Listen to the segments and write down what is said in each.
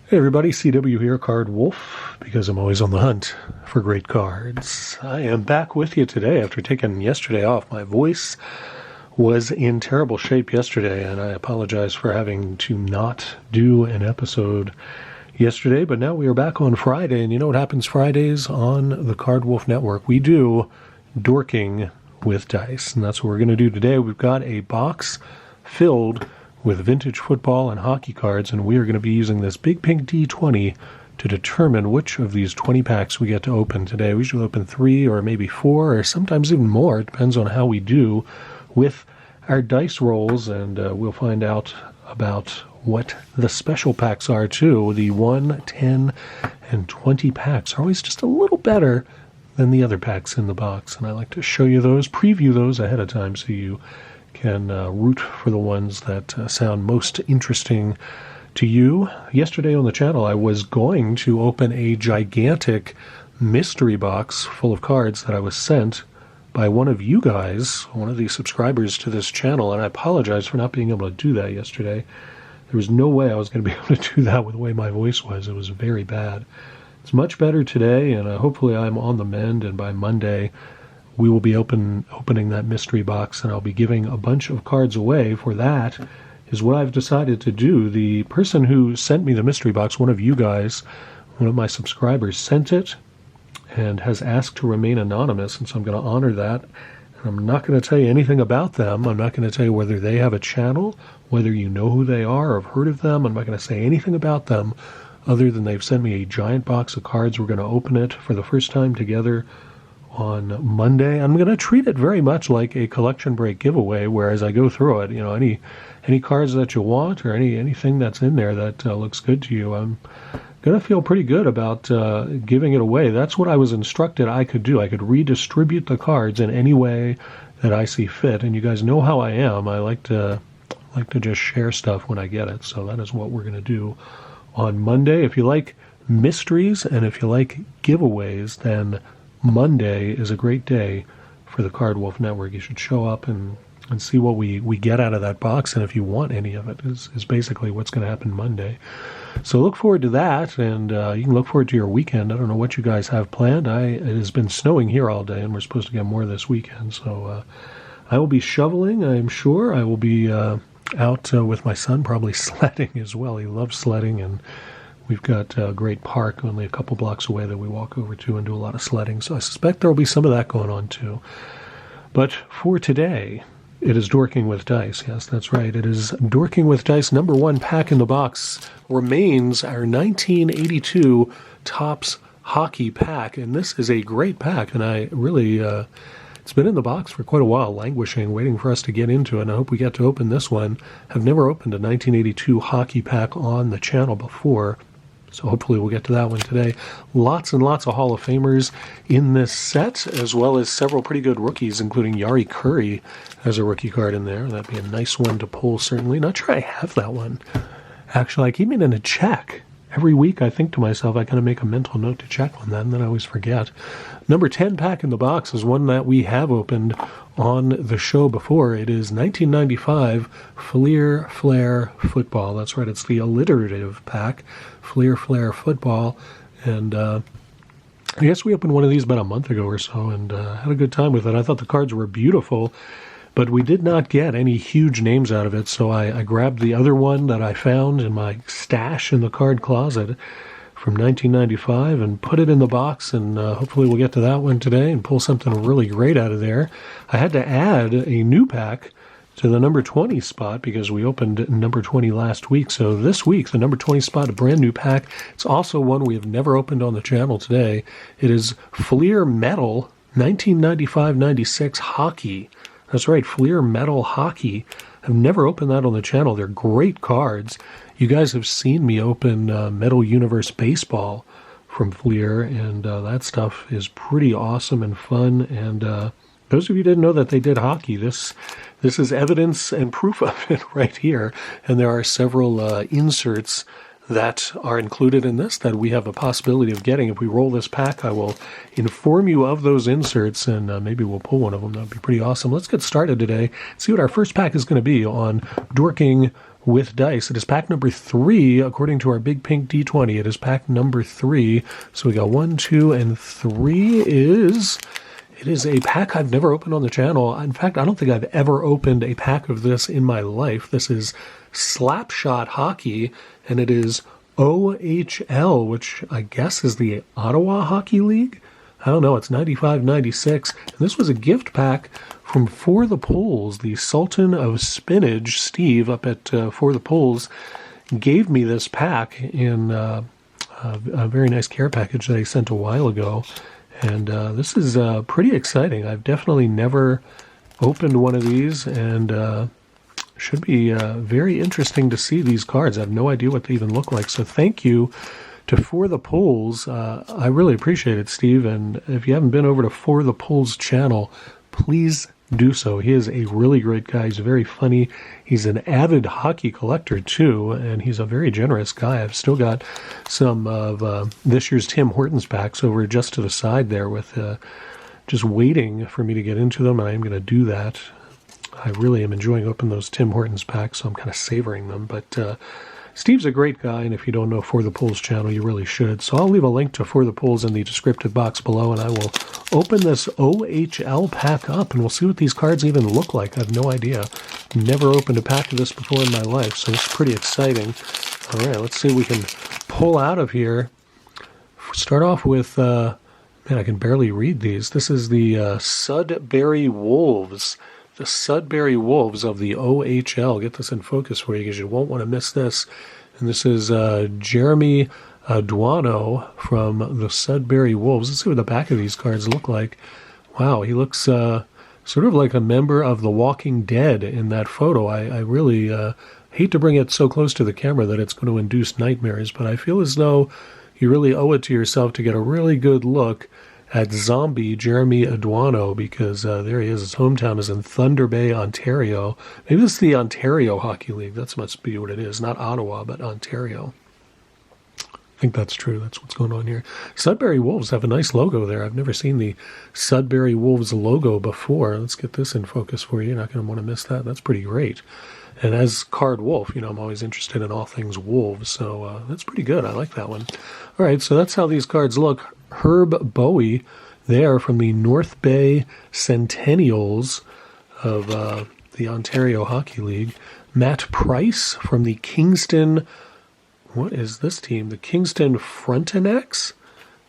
Hey everybody, CW here, Card Wolf, because I'm always on the hunt for great cards. I am back with you today after taking yesterday off. My voice was in terrible shape yesterday, and I apologize for having to not do an episode yesterday, but now we are back on Friday, and you know what happens Fridays on the Card Wolf Network? We do Dorking with dice, and that's what we're going to do today. We've got a box filled with vintage football and hockey cards, and we are going to be using this big pink D20 to determine which of these 20 packs we get to open today. We usually open 3 or maybe 4 or sometimes even more. It depends on how we do with our dice rolls, and we'll find out about what the special packs are too. The 1, 10, and 20 packs are always just a little better than the other packs in the box, and I like to show you those, preview those ahead of time so you can root for the ones that sound most interesting to you. Yesterday on the channel, I was going to open a gigantic mystery box full of cards that I was sent by one of you guys, one of the subscribers to this channel, and I apologize for not being able to do that yesterday. There was no way I was going to be able to do that with the way my voice was. It was very bad. It's much better today, and hopefully I'm on the mend, and by Monday we will be opening that mystery box, and I'll be giving a bunch of cards away. For that is what I've decided to do. The person who sent me the mystery box, one of you guys, one of my subscribers, sent it and has asked to remain anonymous, and so I'm going to honor that. And I'm not going to tell you anything about them. I'm not going to tell you whether they have a channel, whether you know who they are or have heard of them. I'm not going to say anything about them other than they've sent me a giant box of cards. We're going to open it for the first time together on Monday. I'm going to treat it very much like a collection break giveaway, where as I go through it, any cards that you want or anything that's in there that looks good to you, I'm going to feel pretty good about giving it away. That's what I was instructed I could do. I could redistribute the cards in any way that I see fit, and you guys know how I am. I like to just share stuff when I get it, so that is what we're going to do on Monday. If you like mysteries and if you like giveaways, then Monday is a great day for the Card Wolf Network. You should show up and see what we get out of that box, and if you want any of it, is basically what's going to happen Monday. So look forward to that, and you can look forward to your weekend. I don't know what you guys have planned. It has been snowing here all day, and we're supposed to get more this weekend. So I will be shoveling, I'm sure. I will be out with my son, probably sledding as well. He loves sledding, and we've got a great park only a couple blocks away that we walk over to and do a lot of sledding. So I suspect there will be some of that going on too. But for today, it is Dorking with Dice. Yes, that's right. It is Dorking with Dice. Number 1 pack in the box remains our 1982 Topps Hockey pack. And this is a great pack. And I really, it's been in the box for quite a while, languishing, waiting for us to get into it. And I hope we get to open this one. I've never opened a 1982 hockey pack on the channel before, so hopefully we'll get to that one today. Lots and lots of Hall of Famers in this set, as well as several pretty good rookies, including Yari Curry has a rookie card in there. That'd be a nice one to pull, certainly. Not sure I have that one. Actually, I keep it in a check. Every week I think to myself, I kind of make a mental note to check on that, and then I always forget. Number 10 pack in the box is one that we have opened on the show before. It is 1995 Fleer Flair Football. That's right, it's the alliterative pack, Fleer Flair Football. And I guess we opened one of these about a month ago or so, and had a good time with it. I thought the cards were beautiful, but we did not get any huge names out of it, so I grabbed the other one that I found in my stash in the card closet from 1995 and put it in the box, and hopefully we'll get to that one today and pull something really great out of there. I had to add a new pack to the number 20 spot because we opened number 20 last week, so this week the number 20 spot, a brand new pack. It's also one we have never opened on the channel today. It is Fleer Metal 1995-96 Hockey. That's right, Fleer Metal Hockey. I've never opened that on the channel. They're great cards. You guys have seen me open Metal Universe Baseball from Fleer, and that stuff is pretty awesome and fun. And those of you who didn't know that they did hockey, this is evidence and proof of it right here. And there are several inserts that are included in this that we have a possibility of getting. If we roll this pack, I will inform you of those inserts, and maybe we'll pull one of them. That would be pretty awesome. Let's get started today. See what our first pack is going to be on Dorking with dice. It is pack number 3, according to our Big Pink D20. It is pack number 3. So we got 1, 2, and 3 It is a pack I've never opened on the channel. In fact, I don't think I've ever opened a pack of this in my life. This is Slapshot Hockey, and it is OHL, which I guess is the Ottawa Hockey League. I don't know. It's 95-96. And this was a gift pack from For the Pulls. The Sultan of Spinach, Steve, up at For the Pulls, gave me this pack in a very nice care package that he sent a while ago. And this is pretty exciting. I've definitely never opened one of these, and should be very interesting to see these cards. I have no idea what they even look like. So thank you to For the Pulls. I really appreciate it, Steve. And if you haven't been over to For the Pulls channel, please do so. He is a really great guy. He's very funny. He's an avid hockey collector too, and he's a very generous guy. I've still got some of this year's Tim Hortons packs over just to the side there, with just waiting for me to get into them, and I am going to do that. I really am enjoying opening those Tim Hortons packs, so I'm kind of savoring them. But Steve's a great guy, and if you don't know For the Pulls channel, you really should. So I'll leave a link to For the Pulls in the descriptive box below, and I will open this OHL pack up, and we'll see what these cards even look like. I have no idea. Never opened a pack of this before in my life, so it's pretty exciting. All right, let's see what we can pull out of here. Start off with, man, I can barely read these. This is the Sudbury Wolves. The Sudbury Wolves of the OHL. Get this in focus for you because you won't want to miss this. And this is Jeremy Duano from the Sudbury Wolves. Let's see what the back of these cards look like. Wow, he looks sort of like a member of The Walking Dead in that photo. I really hate to bring it so close to the camera that it's going to induce nightmares, but I feel as though you really owe it to yourself to get a really good look at zombie Jeremy Aduano, because there he is. His hometown is in Thunder Bay, Ontario. Maybe this is the Ontario Hockey League. That must be what it is. Not Ottawa, but Ontario. I think that's true. That's what's going on here. Sudbury Wolves have a nice logo there. I've never seen the Sudbury Wolves logo before. Let's get this in focus for you. You're not going to want to miss that. That's pretty great. And as Card Wolf, I'm always interested in all things wolves, so that's pretty good. I like that one. All right, so that's how these cards look. Herb Bowie there from the North Bay Centennials of the Ontario Hockey League. Matt Price from the Kingston, what is this team? The Kingston Frontenacs?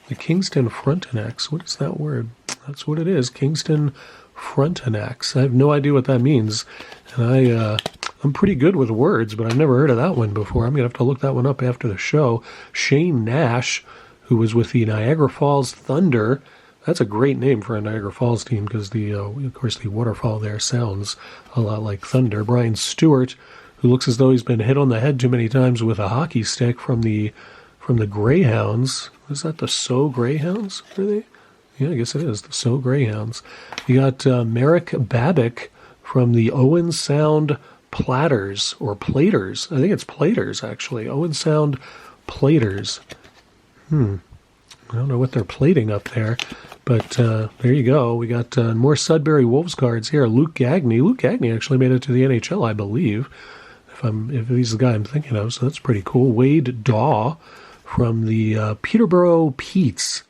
The Kingston Frontenacs. What is that word? That's what it is, Kingston Frontenacs. I have no idea what that means. And I'm pretty good with words, but I've never heard of that one before. I'm going to have to look that one up after the show. Shane Nash, who was with the Niagara Falls Thunder. That's a great name for a Niagara Falls team because, of course, the waterfall there sounds a lot like thunder. Brian Stewart, who looks as though he's been hit on the head too many times with a hockey stick from the Greyhounds. Was that the So Greyhounds? Are they? Yeah, I guess it is, the So Greyhounds. You got Merrick Babick from the Owen Sound Platters, or Platers. I think it's Platers, actually. Owen Sound Platers. I don't know what they're plating up there, but there you go. We got more Sudbury Wolves cards here. Luke Gagne. Luke Gagne actually made it to the NHL, I believe, if he's the guy I'm thinking of, so that's pretty cool. Wade Daw from the Peterborough Petes.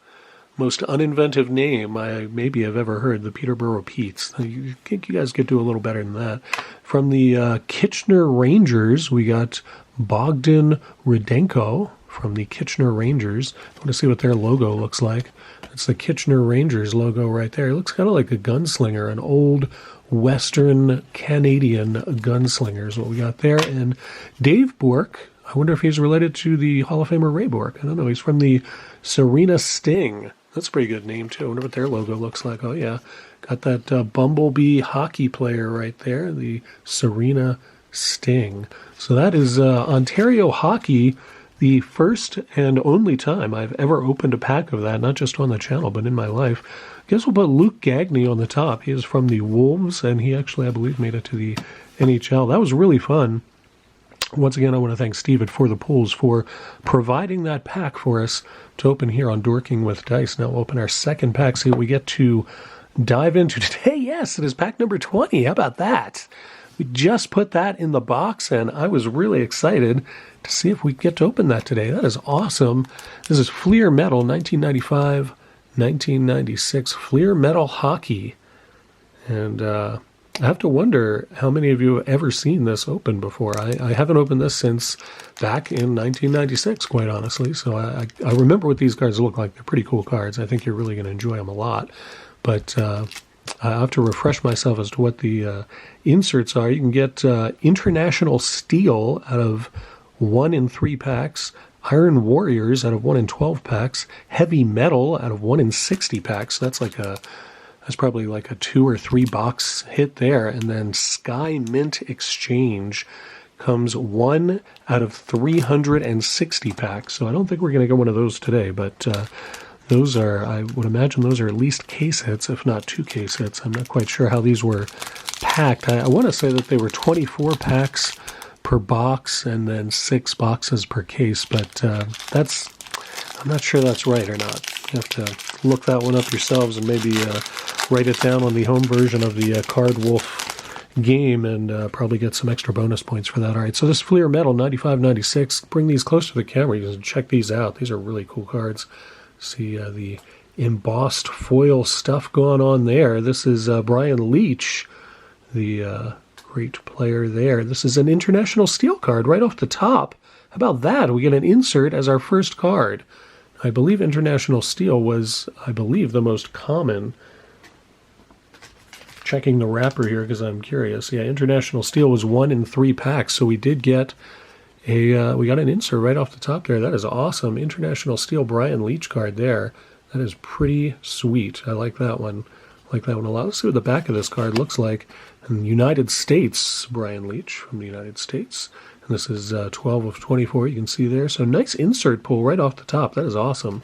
Most uninventive name I maybe have ever heard, the Peterborough Petes. I think you guys could do a little better than that. From the Kitchener Rangers, we got Bogdan Rudenko from the Kitchener Rangers. I want to see what their logo looks like. It's the Kitchener Rangers logo right there. It looks kind of like a gunslinger, an old Western Canadian gunslinger is what we got there. And Dave Bourque, I wonder if he's related to the Hall of Famer Ray Bourque. I don't know. He's from the Serena Sting. That's a pretty good name, too. I wonder what their logo looks like. Oh, yeah. Got that Bumblebee hockey player right there, the Serena Sting. So that is Ontario Hockey, the first and only time I've ever opened a pack of that, not just on the channel, but in my life. I guess we'll put Luke Gagne on the top. He is from the Wolves, and he actually, I believe, made it to the NHL. That was really fun. Once again, I want to thank Steve at For the Pulls for providing that pack for us to open here on Dorking with Dice. Now we'll open our second pack, see what we get to dive into today. Yes, it is pack number 20. How about that? We just put that in the box, and I was really excited to see if we get to open that today. That is awesome. This is Fleer Metal 1995, 1996 Fleer Metal Hockey. And I have to wonder how many of you have ever seen this open before. I haven't opened this since back in 1996, quite honestly. So I remember what these cards look like. They're pretty cool cards. I think you're really going to enjoy them a lot. But I have to refresh myself as to what the inserts are. You can get International Steel out of 1 in 3 packs, Iron Warriors out of 1 in 12 packs, Heavy Metal out of 1 in 60 packs. That's probably like a 2 or 3 box hit there. And then Sky Mint Exchange comes 1 out of 360 packs. So I don't think we're going to get one of those today, but those are, I would imagine those are at least case hits, if not 2 case hits. I'm not quite sure how these were packed. I want to say that they were 24 packs per box and then 6 boxes per case, but I'm not sure that's right or not. You have to look that one up yourselves and maybe write it down on the home version of the Card Wolf game and probably get some extra bonus points for that. All right, so this Fleer Metal 95-96. Bring these close to the camera. You can check these out. These are really cool cards. See the embossed foil stuff going on there. This is Brian Leach, the great player there. This is an International Steel card right off the top. How about that? We get an insert as our first card. I believe International Steel was, the most common. Checking the wrapper here because I'm curious. Yeah, International Steel was 1 in 3 packs, so we did get we got an insert right off the top there. That is awesome. International Steel Brian Leach card there. That is pretty sweet. I like that one. A lot. Let's see what the back of this card looks like. In United States, Brian Leach from the United States. And this is 12 of 24, you can see there. So nice insert pull right off the top. That is awesome.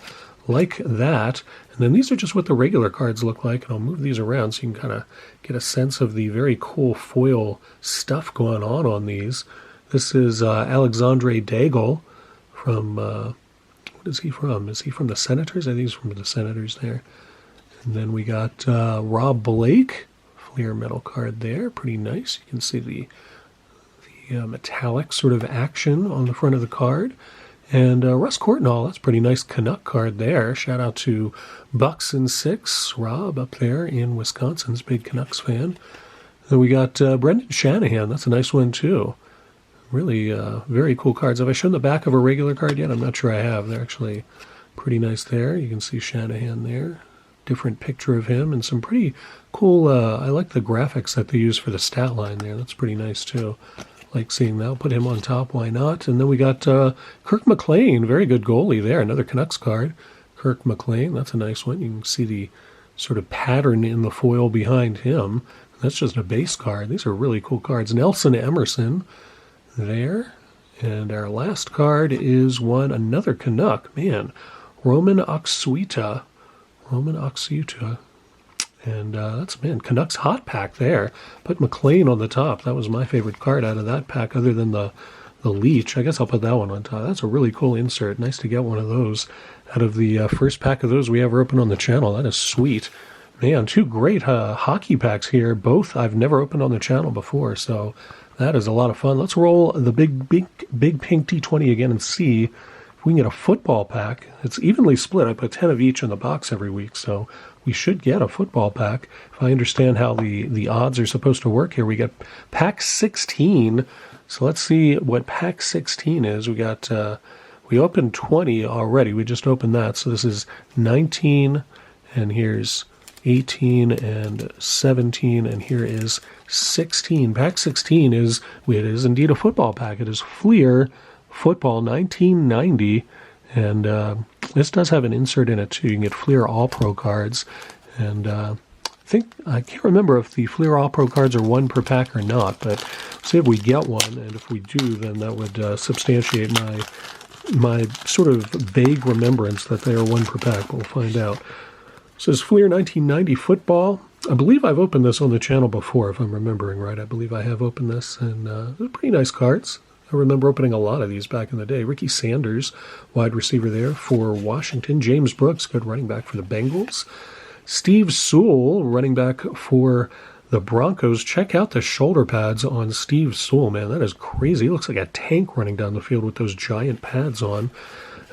Like that. And then these are just what the regular cards look like. And I'll move these around so you can kind of get a sense of the very cool foil stuff going on these. This is Alexandre Daigle from, what is he from? Is he from the Senators? I think he's from the Senators there. And then we got Rob Blake, Fleer Metal card there. Pretty nice. You can see the metallic sort of action on the front of the card. And Russ Courtnall, that's a pretty nice Canuck card there. Shout out to Bucks and Six, Rob up there in Wisconsin's big Canucks fan. Then we got Brendan Shanahan. That's a nice one too. Really very cool cards. Have I shown the back of a regular card yet? I'm not sure I have. They're actually pretty nice there. You can see Shanahan there. Different picture of him and some pretty cool, I like the graphics that they use for the stat line there. That's pretty nice too. Like seeing that. I'll put him on top. Why not? And then we got Kirk McLean. Very good goalie there. Another Canucks card. Kirk McLean. That's a nice one. You can see the sort of pattern in the foil behind him. That's just a base card. These are really cool cards. Nelson Emerson there. And our last card is another Canuck. Man, Roman Oxuita. And that's, Canucks hot pack there. Put McLean on the top. That was my favorite card out of that pack other than the Leech. I guess I'll put that one on top. That's a really cool insert. Nice to get one of those out of the first pack of those we ever opened on the channel. That is sweet. Man, 2 great hockey packs here. Both I've never opened on the channel before, so that is a lot of fun. Let's roll the big pink D20 again and see if we can get a football pack. It's evenly split. I put 10 of each in the box every week, so we should get a football pack. If I understand how the odds are supposed to work here, we get pack 16. So let's see what pack 16 is. We opened 20 already. We just opened that. So this is 19, and here's 18 and 17, and here is 16. Pack 16 it is indeed a football pack. It is Fleer Football 1990, and this does have an insert in it too. You can get Fleer All-Pro cards, and I can't remember if the Fleer All-Pro cards are 1 per pack or not, but see if we get one, and if we do, then that would substantiate my sort of vague remembrance that they are 1 per pack, but we'll find out. This is Fleer 1990 Football. I believe I've opened this on the channel before, if I'm remembering right. I believe I have opened this, and they're pretty nice cards. I remember opening a lot of these back in the day. Ricky Sanders, wide receiver there for Washington. James Brooks, good running back for the Bengals. Steve Sewell, running back for the Broncos. Check out the shoulder pads on Steve Sewell, man. That is crazy. He looks like a tank running down the field with those giant pads on.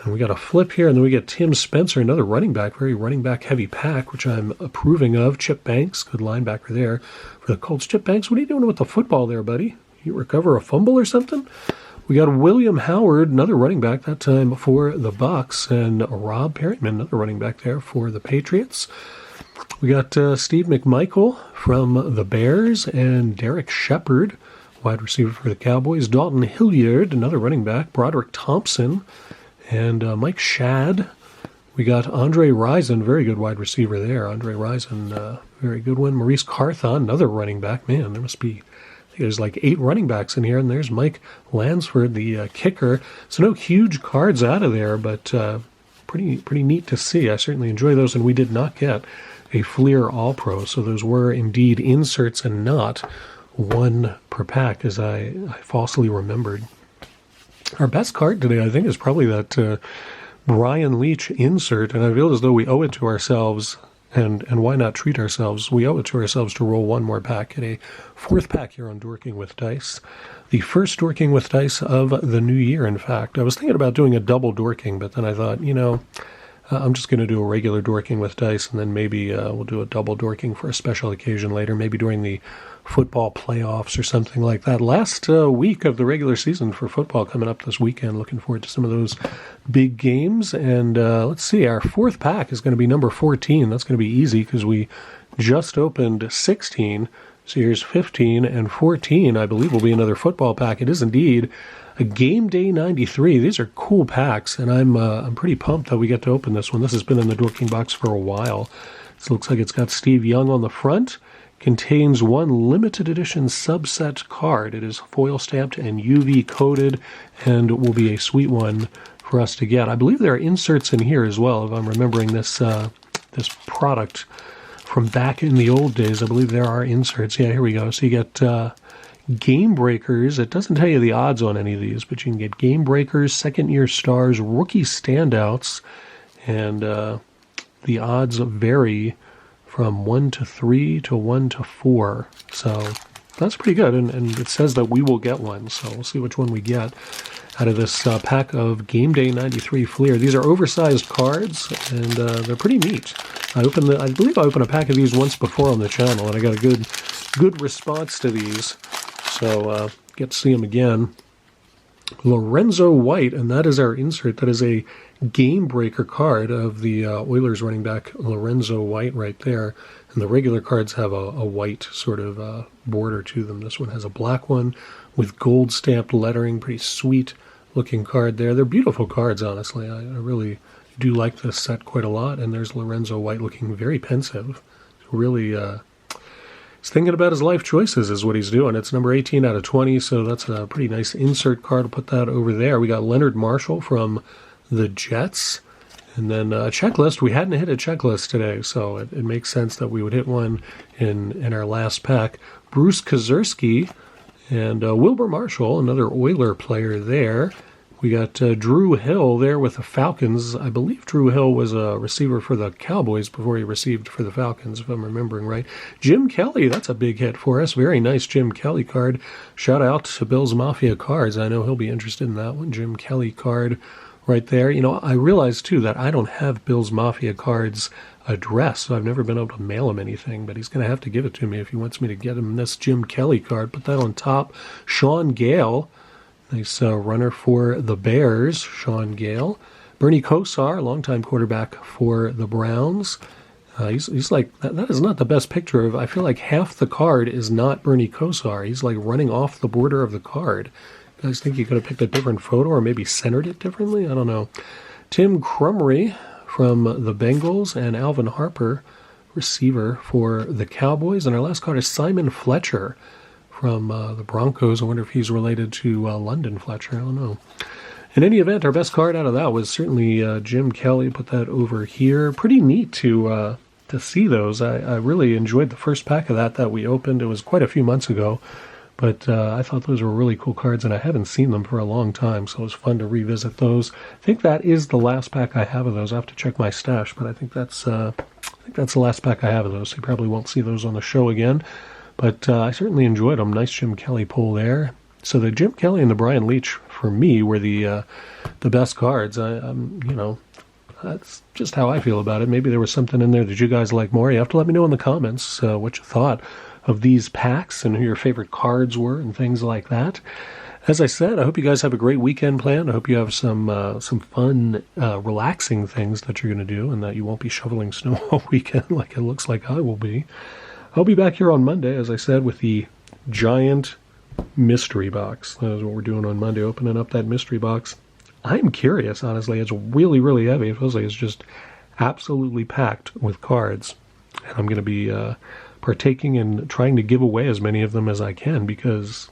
And we got a flip here, and then we get Tim Spencer, another running back, very running back heavy pack, which I'm approving of. Chip Banks, good linebacker there for the Colts. Chip Banks, what are you doing with the football there, buddy? You recover a fumble or something? We got William Howard, another running back, that time for the Bucs, and Rob Perryman, another running back there for the Patriots. We got Steve McMichael from the Bears, and Derek Shepard, wide receiver for the Cowboys. Dalton Hilliard, another running back. Broderick Thompson, and Mike Shad. We got Andre Rison, very good wide receiver there. Andre Rison, very good one. Maurice Carthon, another running back. Man, there must be, I think there's like 8 running backs in here. And there's Mike Lansford, the kicker. So no huge cards out of there, but pretty neat to see. I certainly enjoy those, and we did not get a Fleer All-Pro. So those were indeed inserts and not one per pack, as I falsely remembered. Our best card today, I think, is probably that Brian Leach insert, and I feel as though we owe it to ourselves, and why not treat ourselves? We owe it to ourselves to roll one more pack, get a 4th pack here on Dorking with Dice. The first Dorking with Dice of the new year, in fact. I was thinking about doing a double Dorking, but then I thought, I'm just going to do a regular Dorking with Dice, and then maybe we'll do a double Dorking for a special occasion later, maybe during the football playoffs or something like that. Last week of the regular season for football coming up this weekend. Looking forward to some of those big games. And let's see, our 4th pack is going to be number 14. That's going to be easy because we just opened 16. So here's 15 and 14, I believe, will be another football pack. It is indeed a Game Day 93. These are cool packs, and I'm pretty pumped that we get to open this one. This has been in the Dorking box for a while. This looks like it's got Steve Young on the front. Contains one limited edition subset card. It is foil stamped and UV coated, and will be a sweet one for us to get. I believe there are inserts in here as well, if I'm remembering this this product from back in the old days. I believe there are inserts. Yeah, here we go. So you get Game Breakers. It doesn't tell you the odds on any of these, but you can get Game Breakers, second-year stars, rookie standouts, and the odds vary from 1 to 3 to 1 to 4. So that's pretty good, and it says that we will get one, so we'll see which one we get out of this pack of Game Day 93 Fleer. These are oversized cards, and they're pretty neat. I believe I opened a pack of these once before on the channel, and I got a good response to these, so get to see them again. Lorenzo White, and that is our insert. That is a game breaker card of the Oilers running back Lorenzo White right there. And the regular cards have a white sort of border to them. This one has a black one with gold stamped lettering. Pretty sweet looking card there. They're beautiful cards, honestly. I really do like this set quite a lot. And there's Lorenzo White looking very pensive. Really he's thinking about his life choices is what he's doing. It's number 18 out of 20, so that's a pretty nice insert card. I'll put that over there. We got Leonard Marshall from the Jets. And then a checklist. We hadn't hit a checklist today, so it makes sense that we would hit one in our last pack. Bruce Kozerski and Wilbur Marshall, another Oiler player there. We got Drew Hill there with the Falcons. I believe Drew Hill was a receiver for the Cowboys before he received for the Falcons, if I'm remembering right. Jim Kelly, that's a big hit for us. Very nice Jim Kelly card. Shout out to Bill's Mafia Cards. I know he'll be interested in that one. Jim Kelly card right there. You know, I realized too that I don't have Bill's Mafia Cards address, so I've never been able to mail him anything, but he's going to have to give it to me if he wants me to get him this Jim Kelly card. Put that on top. Sean Gale. Nice runner for the Bears, Sean Gale. Bernie Kosar, longtime quarterback for the Browns. He's like, that is not the best picture of, I feel like half the card is not Bernie Kosar. He's like running off the border of the card. You guys think you could have picked a different photo or maybe centered it differently? I don't know. Tim Crumry from the Bengals and Alvin Harper, receiver for the Cowboys. And our last card is Simon Fletcher from the Broncos. I wonder if he's related to London Fletcher. I don't know. In any event, our best card out of that was certainly Jim Kelly. Put that over here. Pretty neat to see those. I really enjoyed the first pack of that we opened. It was quite a few months ago, but I thought those were really cool cards, and I haven't seen them for a long time, so it was fun to revisit those. I think that is the last pack I have of those. I have to check my stash, but I think that's the last pack I have of those. So you probably won't see those on the show again. But I certainly enjoyed them. Nice Jim Kelly pull there. So the Jim Kelly and the Brian Leach, for me, were the best cards. That's just how I feel about it. Maybe there was something in there that you guys like more. You have to let me know in the comments what you thought of these packs and who your favorite cards were and things like that. As I said, I hope you guys have a great weekend planned. I hope you have some fun, relaxing things that you're going to do and that you won't be shoveling snow all weekend like it looks like I will be. I'll be back here on Monday, as I said, with the giant mystery box. That is what we're doing on Monday, opening up that mystery box. I'm curious, honestly. It's really, really heavy. It feels like it's just absolutely packed with cards. And I'm going to be partaking in trying to give away as many of them as I can because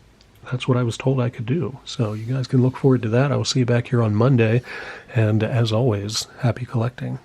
that's what I was told I could do. So you guys can look forward to that. I will see you back here on Monday. And as always, happy collecting.